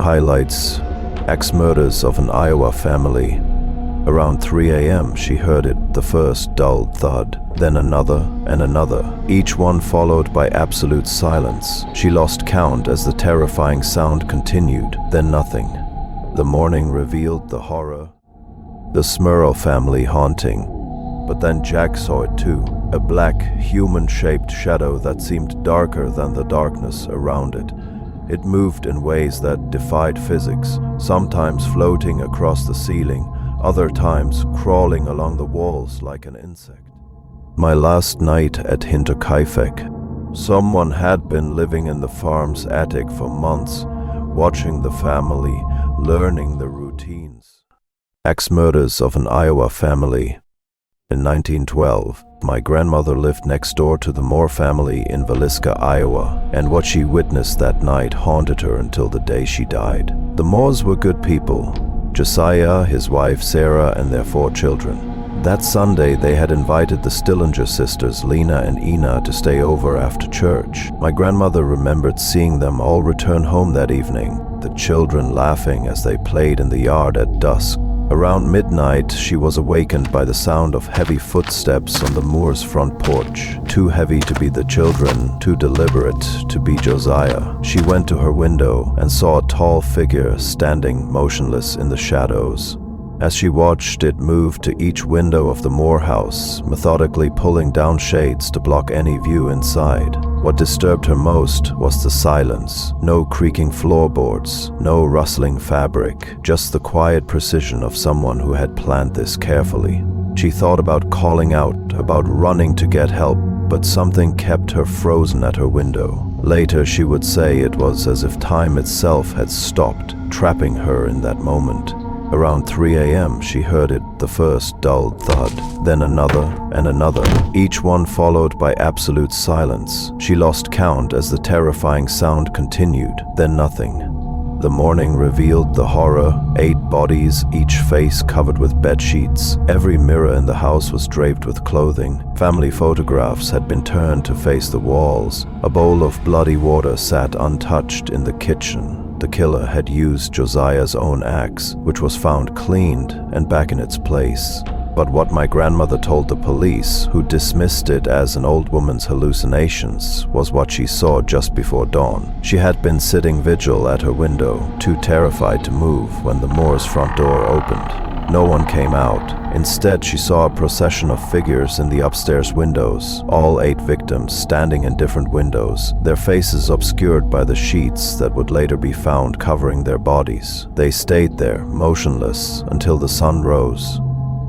Highlights: axe murders of an Iowa family. Around 3 a.m. she heard it, the first dull thud, then another and another, each one followed by absolute silence. She lost count as the terrifying sound continued, then nothing. The morning revealed the horror. The Smurl family haunting. But then Jack saw it too, a black, human-shaped shadow that seemed darker than the darkness around it. It moved in ways that defied physics, sometimes floating across the ceiling, other times crawling along the walls like an insect. My last night at Hinterkaifeck. Someone had been living in the farm's attic for months, watching the family, learning the routines. Axe murders of an Iowa family. In 1912, my grandmother lived next door to the Moore family in Villisca, Iowa, and what she witnessed that night haunted her until the day she died. The Moores were good people. Josiah, his wife Sarah, and their 4 children. That Sunday, they had invited the Stillinger sisters, Lena and Ina, to stay over after church. My grandmother remembered seeing them all return home that evening, the children laughing as they played in the yard at dusk. Around midnight, she was awakened by the sound of heavy footsteps on the Moore's front porch. Too heavy to be the children, too deliberate to be Josiah. She went to her window and saw a tall figure standing motionless in the shadows. As she watched, it moved to each window of the Moore house, methodically pulling down shades to block any view inside. What disturbed her most was the silence. No creaking floorboards, no rustling fabric, just the quiet precision of someone who had planned this carefully. She thought about calling out, about running to get help, but something kept her frozen at her window. Later, she would say it was as if time itself had stopped, trapping her in that moment. Around 3 a.m. she heard it, the first dull thud, then another and another, each one followed by absolute silence. She lost count as the terrifying sound continued, then nothing. The morning revealed the horror: 8 bodies, each face covered with bed sheets. Every mirror in the house was draped with clothing. Family photographs had been turned to face the walls. A bowl of bloody water sat untouched in the kitchen. The killer had used Josiah's own axe, which was found cleaned and back in its place. But what my grandmother told the police, who dismissed it as an old woman's hallucinations, was what she saw just before dawn. She had been sitting vigil at her window, too terrified to move when the Moore's front door opened. No one came out. Instead, she saw a procession of figures in the upstairs windows, all 8 victims standing in different windows, their faces obscured by the sheets that would later be found covering their bodies. They stayed there, motionless, until the sun rose.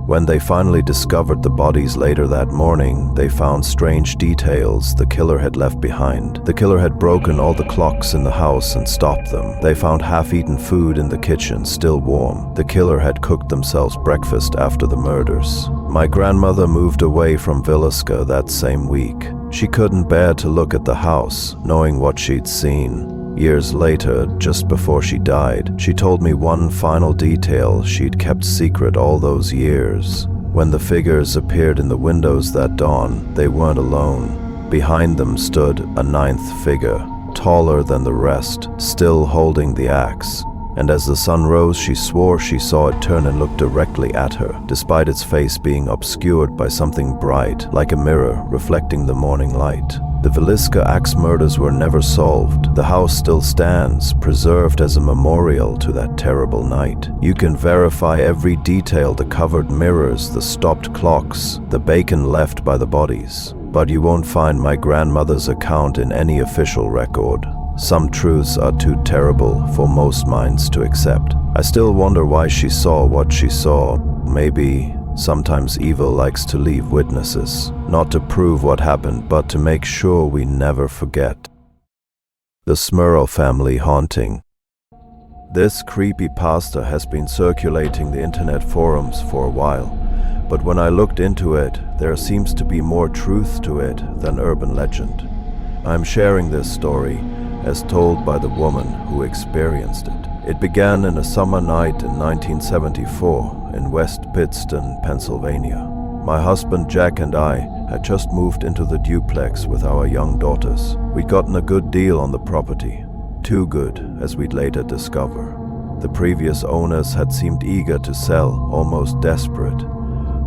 When they finally discovered the bodies later that morning, they found strange details the killer had left behind. The killer had broken all the clocks in the house and stopped them. They found half-eaten food in the kitchen, still warm. The killer had cooked themselves breakfast after the murders. My grandmother moved away from Villisca that same week. She couldn't bear to look at the house, knowing what she'd seen. Years later, just before she died, she told me one final detail she'd kept secret all those years. When the figures appeared in the windows that dawn, they weren't alone. Behind them stood a 9th figure, taller than the rest, still holding the axe. And as the sun rose, she swore she saw it turn and look directly at her, despite its face being obscured by something bright, like a mirror reflecting the morning light. The Villisca axe murders were never solved. The house still stands, preserved as a memorial to that terrible night. You can verify every detail: the covered mirrors, the stopped clocks, the bacon left by the bodies. But you won't find my grandmother's account in any official record. Some truths are too terrible for most minds to accept. I still wonder why she saw what she saw. Maybe sometimes evil likes to leave witnesses, not to prove what happened, but to make sure we never forget. The Smurl Family haunting. This creepypasta has been circulating the internet forums for a while, but when I looked into it, there seems to be more truth to it than urban legend. I'm sharing this story as told by the woman who experienced it. It began in a summer night in 1974 in West Pittston, Pennsylvania. My husband Jack and I had just moved into the duplex with our young daughters. We'd gotten a good deal on the property. Too good, as we'd later discover. The previous owners had seemed eager to sell, almost desperate.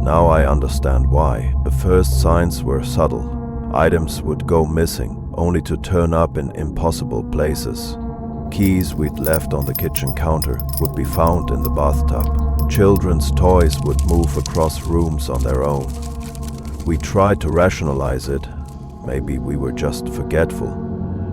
Now I understand why. The first signs were subtle. Items would go missing, only to turn up in impossible places. Keys we'd left on the kitchen counter would be found in the bathtub. Children's toys would move across rooms on their own. We tried to rationalize it. Maybe we were just forgetful.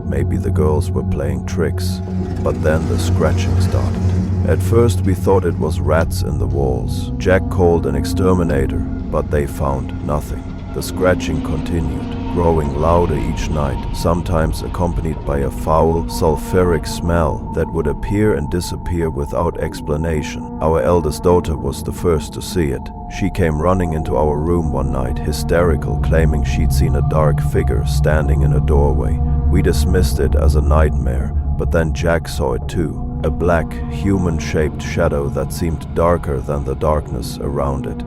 Maybe the girls were playing tricks. But then the scratching started. At first we thought it was rats in the walls. Jack called an exterminator, but they found nothing. The scratching continued, growing louder each night, sometimes accompanied by a foul, sulfuric smell that would appear and disappear without explanation. Our eldest daughter was the first to see it. She came running into our room one night, hysterical, claiming she'd seen a dark figure standing in a doorway. We dismissed it as a nightmare, but then Jack saw it too. A black, human-shaped shadow that seemed darker than the darkness around it.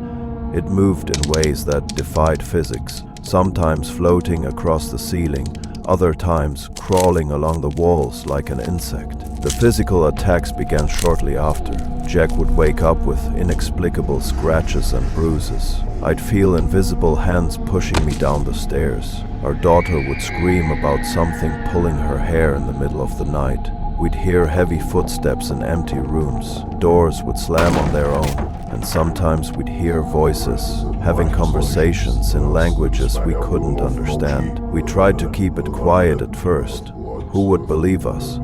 It moved in ways that defied physics, sometimes floating across the ceiling, other times crawling along the walls like an insect. The physical attacks began shortly after. Jack would wake up with inexplicable scratches and bruises. I'd feel invisible hands pushing me down the stairs. Our daughter would scream about something pulling her hair in the middle of the night. We'd hear heavy footsteps in empty rooms. Doors would slam on their own, and sometimes we'd hear voices, having conversations in languages we couldn't understand. We tried to keep it quiet at first. Who would believe us?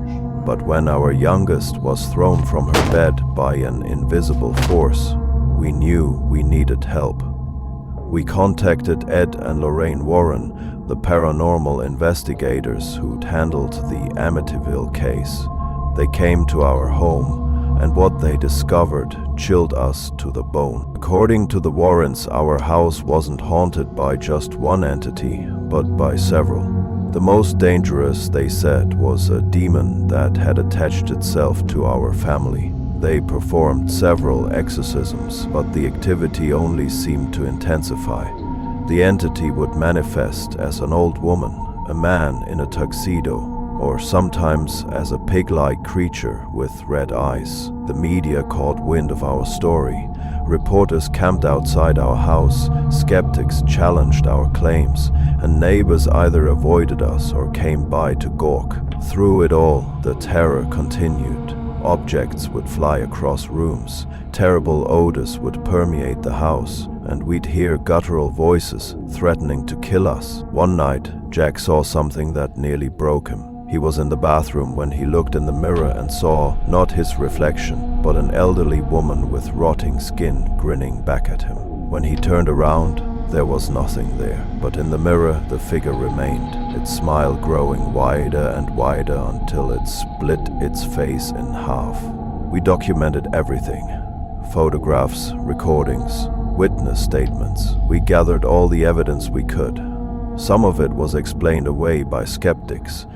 But when our youngest was thrown from her bed by an invisible force, we knew we needed help. We contacted Ed and Lorraine Warren, the paranormal investigators who'd handled the Amityville case. They came to our home, and what they discovered chilled us to the bone. According to the Warrens, our house wasn't haunted by just one entity, but by several. The most dangerous, they said, was a demon that had attached itself to our family. They performed several exorcisms, but the activity only seemed to intensify. The entity would manifest as an old woman, a man in a tuxedo, or sometimes as a pig-like creature with red eyes. The media caught wind of our story. Reporters camped outside our house, skeptics challenged our claims, and neighbors either avoided us or came by to gawk. Through it all, the terror continued. Objects would fly across rooms, terrible odors would permeate the house, and we'd hear guttural voices threatening to kill us. One night, Jack saw something that nearly broke him. He was in the bathroom when he looked in the mirror and saw not his reflection, but an elderly woman with rotting skin grinning back at him. When he turned around, there was nothing there, but in the mirror the figure remained, its smile growing wider and wider until it split its face in half. We documented everything. Photographs, recordings, witness statements. We gathered all the evidence we could. Some of it was explained away by skeptics,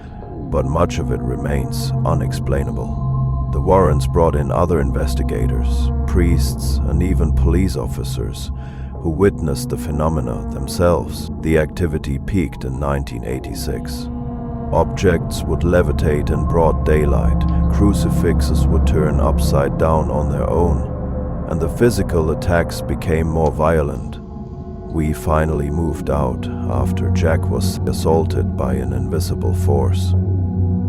but much of it remains unexplainable. The Warrens brought in other investigators, priests, and even police officers who witnessed the phenomena themselves. The activity peaked in 1986. Objects would levitate in broad daylight, crucifixes would turn upside down on their own, and the physical attacks became more violent. We finally moved out after Jack was assaulted by an invisible force.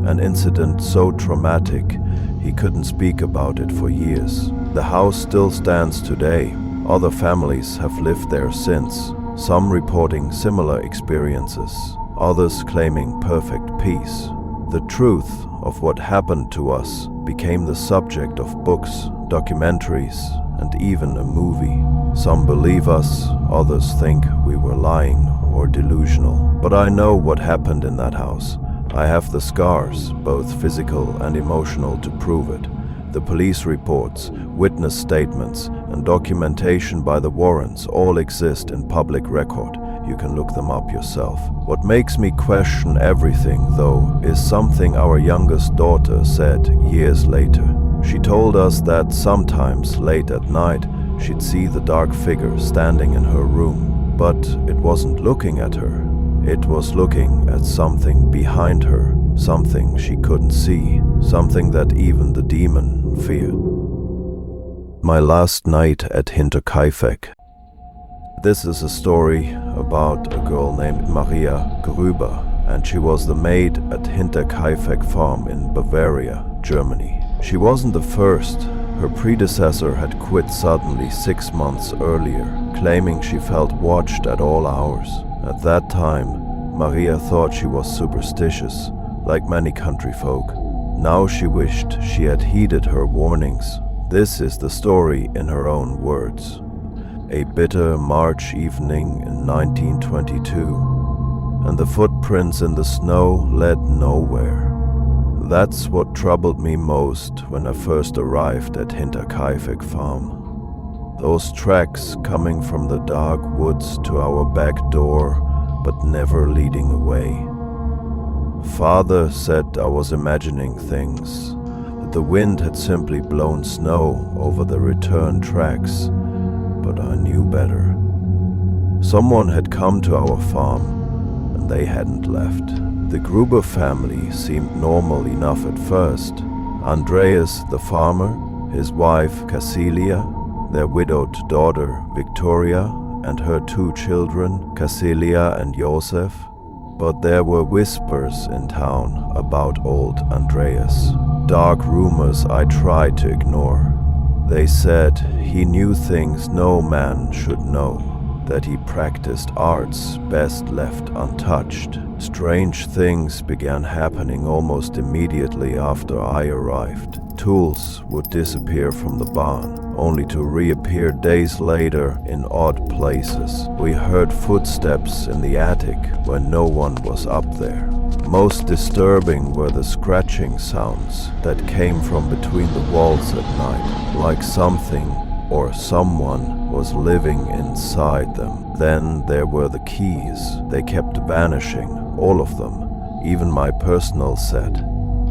An incident so traumatic, he couldn't speak about it for years. The house still stands today. Other families have lived there since, some reporting similar experiences, others claiming perfect peace. The truth of what happened to us became the subject of books, documentaries, and even a movie. Some believe us, others think we were lying or delusional. But I know what happened in that house. I have the scars, both physical and emotional, to prove it. The police reports, witness statements, and documentation by the Warrens all exist in public record. You can look them up yourself. What makes me question everything, though, is something our youngest daughter said years later. She told us that sometimes late at night, she'd see the dark figure standing in her room, but it wasn't looking at her. It was looking at something behind her. something she couldn't see, something that even the demon feared. My last night at Hinterkaifeck. This is a story about a girl named Maria Gruber, and she was the maid at Hinterkaifeck farm in Bavaria, Germany. She wasn't the first. Her predecessor had quit suddenly 6 months earlier, claiming she felt watched at all hours. At that time, Maria thought she was superstitious, like many country folk. Now she wished she had heeded her warnings. This is the story in her own words. A bitter March evening in 1922, and the footprints in the snow led nowhere. That's what troubled me most when I first arrived at Hinterkaifeck farm. Those tracks coming from the dark woods to our back door, but never leading away. Father said I was imagining things, that the wind had simply blown snow over the return tracks, but I knew better. Someone had come to our farm, and they hadn't left. The Gruber family seemed normal enough at first. Andreas the farmer, his wife Casilia, their widowed daughter Victoria, and her 2 children, Casilia and Josef. But there were whispers in town about old Andreas. Dark rumors I tried to ignore. They said he knew things no man should know, that he practiced arts best left untouched. Strange things began happening almost immediately after I arrived. Tools would disappear from the barn, only to reappear days later in odd places. We heard footsteps in the attic when no one was up there. Most disturbing were the scratching sounds that came from between the walls at night, like something or someone was living inside them. Then there were the keys. They kept vanishing, all of them, even my personal set.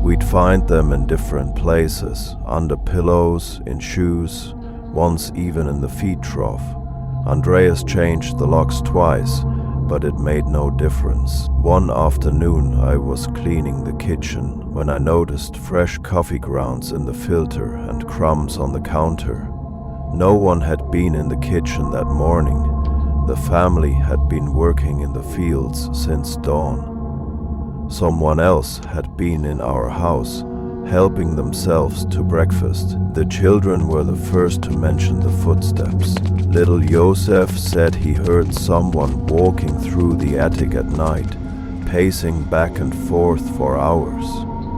We'd find them in different places, under pillows, in shoes, once even in the feed trough. Andreas changed the locks twice, but it made no difference. One afternoon I was cleaning the kitchen when I noticed fresh coffee grounds in the filter and crumbs on the counter. No one had been in the kitchen that morning. The family had been working in the fields since dawn. Someone else had been in our house, helping themselves to breakfast. The children were the first to mention the footsteps. Little Josef said he heard someone walking through the attic at night, pacing back and forth for hours.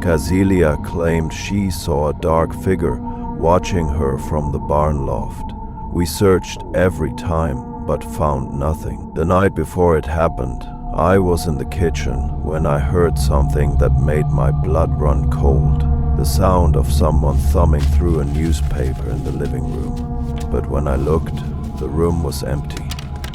Casilia claimed she saw a dark figure watching her from the barn loft. We searched every time, but found nothing. The night before it happened, I was in the kitchen when I heard something that made my blood run cold. The sound of someone thumbing through a newspaper in the living room. But when I looked, the room was empty.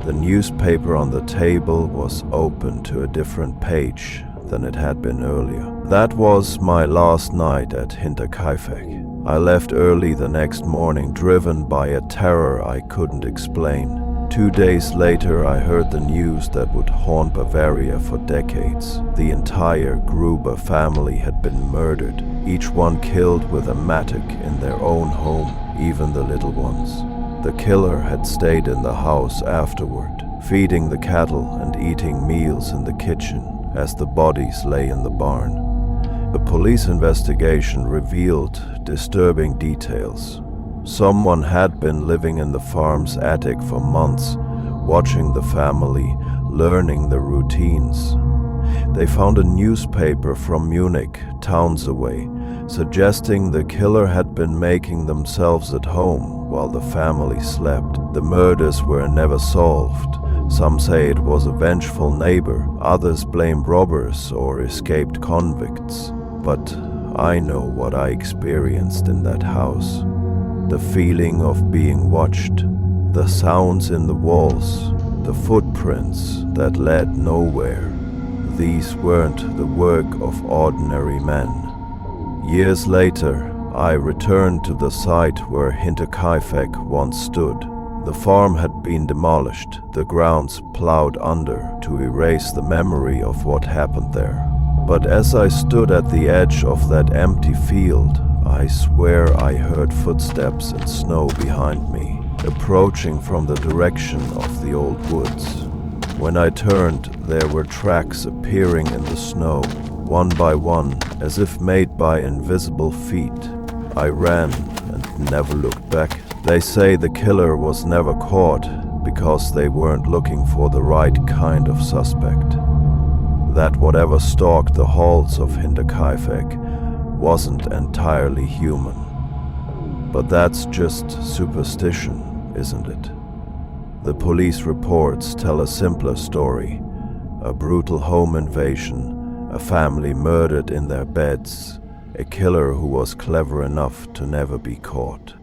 The newspaper on the table was open to a different page than it had been earlier. That was my last night at Hinterkaifeck. I left early the next morning, driven by a terror I couldn't explain. 2 days later, I heard the news that would haunt Bavaria for decades. The entire Gruber family had been murdered, each one killed with a mattock in their own home, even the little ones. The killer had stayed in the house afterward, feeding the cattle and eating meals in the kitchen as the bodies lay in the barn. The police investigation revealed disturbing details. Someone had been living in the farm's attic for months, watching the family, learning the routines. They found a newspaper from Munich, towns away, suggesting the killer had been making themselves at home while the family slept. The murders were never solved. Some say it was a vengeful neighbor, others blame robbers or escaped convicts. But I know what I experienced in that house. The feeling of being watched, the sounds in the walls, the footprints that led nowhere. These weren't the work of ordinary men. Years later, I returned to the site where Hinterkaifeck once stood. The farm had been demolished, the grounds plowed under to erase the memory of what happened there. But as I stood at the edge of that empty field, I swear I heard footsteps in snow behind me, approaching from the direction of the old woods. When I turned, there were tracks appearing in the snow, one by one, as if made by invisible feet. I ran and never looked back. They say the killer was never caught because they weren't looking for the right kind of suspect. That whatever stalked the halls of Hinterkaifeck wasn't entirely human. But that's just superstition, isn't it? The police reports tell a simpler story: a brutal home invasion, a family murdered in their beds, a killer who was clever enough to never be caught.